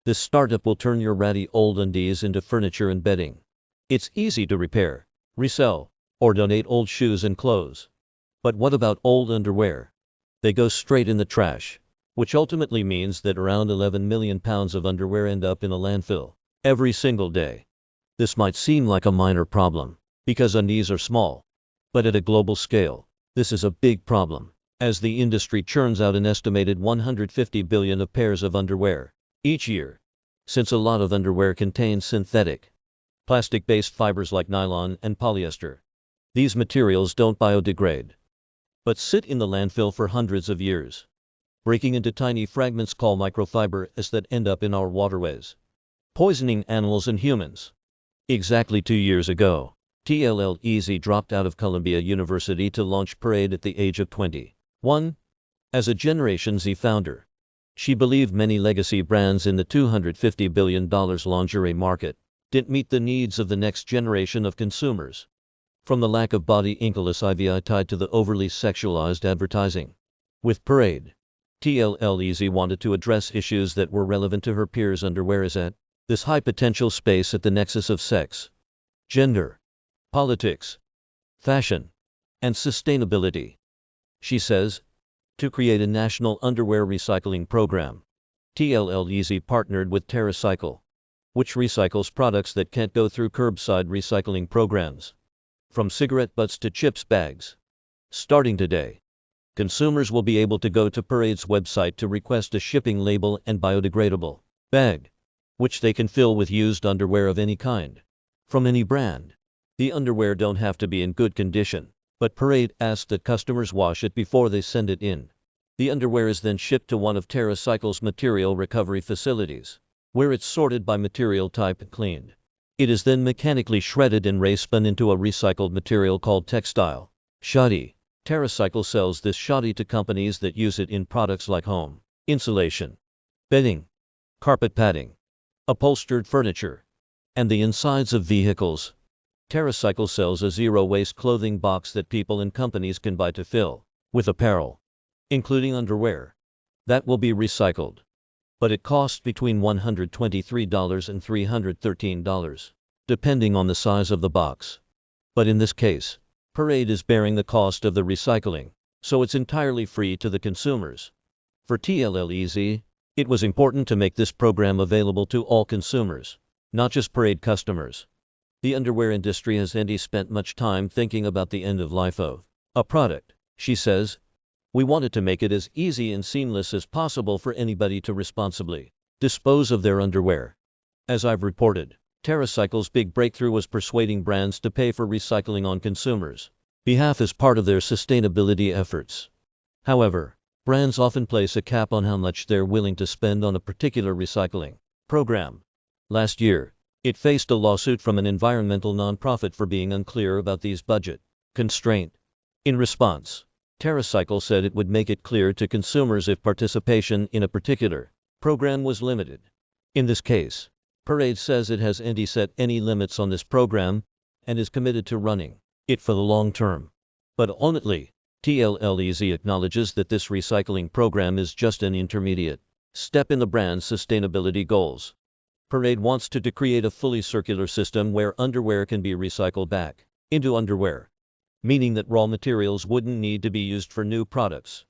This startup will turn your ratty old undies into furniture and bedding. It's easy to repair, resell, or donate old shoes and clothes. But what about old underwear? They go straight in the trash, which ultimately means that around 11 million pounds of underwear end up in a landfill every single day. This might seem like a minor problem, because undies are small. But at a global scale, this is a big problem, as the industry churns out an estimated 150 billion of pairs of underwear each year. Since a lot of underwear contains synthetic, plastic-based fibers like nylon and polyester, these materials don't biodegrade, but sit in the landfill for hundreds of years, breaking into tiny fragments called microfibers that end up in our waterways, poisoning animals and humans. Exactly 2 years ago, Téllez dropped out of Columbia University to launch Parade at the age of 21. As a Generation Z founder, she believed many legacy brands in the $250 billion lingerie market didn't meet the needs of the next generation of consumers. From the lack of body inclusivity tied to the overly sexualized advertising. With Parade, Téllez wanted to address issues that were relevant to her peers' underwear is at this high-potential space at the nexus of sex, gender, politics, fashion, and sustainability. She says, to create a national underwear recycling program, Téllez partnered with TerraCycle, which recycles products that can't go through curbside recycling programs, from cigarette butts to chips bags. Starting today, consumers will be able to go to Parade's website to request a shipping label and biodegradable bag, which they can fill with used underwear of any kind, from any brand. The underwear don't have to be in good condition, but Parade asks that customers wash it before they send it in. The underwear is then shipped to one of TerraCycle's material recovery facilities, where it's sorted by material type and cleaned. It is then mechanically shredded and spun into a recycled material called textile shoddy. TerraCycle sells this shoddy to companies that use it in products like home insulation, bedding, carpet padding, upholstered furniture, and the insides of vehicles. TerraCycle sells a zero-waste clothing box that people and companies can buy to fill with apparel, including underwear, that will be recycled. But it costs between $123 and $313, depending on the size of the box. But in this case, Parade is bearing the cost of the recycling, so it's entirely free to the consumers. For Téllez, it was important to make this program available to all consumers, not just Parade customers. The underwear industry has spent much time thinking about the end of life of a product, she says. We wanted to make it as easy and seamless as possible for anybody to responsibly dispose of their underwear. As I've reported, TerraCycle's big breakthrough was persuading brands to pay for recycling on consumers' behalf as part of their sustainability efforts. However, brands often place a cap on how much they're willing to spend on a particular recycling program. Last year, it faced a lawsuit from an environmental nonprofit for being unclear about these budget constraints. In response, TerraCycle said it would make it clear to consumers if participation in a particular program was limited. In this case, Parade says it hasn't set any limits on this program and is committed to running it for the long term. But ultimately, Téllez acknowledges that this recycling program is just an intermediate step in the brand's sustainability goals. Parade wants to create a fully circular system where underwear can be recycled back into underwear, meaning that raw materials wouldn't need to be used for new products.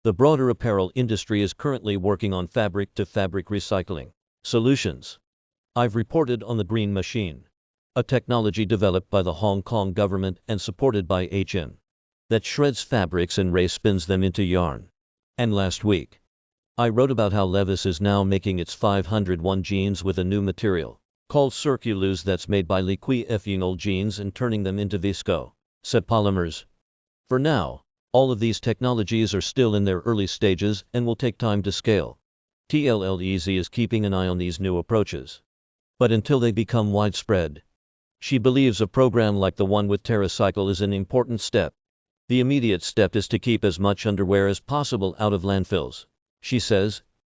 The broader apparel industry is currently working on fabric-to-fabric recycling solutions. I've reported on the Green Machine, a technology developed by the Hong Kong government and supported by H&M, that shreds fabrics and spins them into yarn. And last week, I wrote about how Levi's is now making its 501 jeans with a new material called Circulose that's made by liquefying old jeans and turning them into visco-set polymers. For now, all of these technologies are still in their early stages and will take time to scale. Téllez is keeping an eye on these new approaches. But until they become widespread, she believes a program like the one with TerraCycle is an important step. The immediate step is to keep as much underwear as possible out of landfills, she says.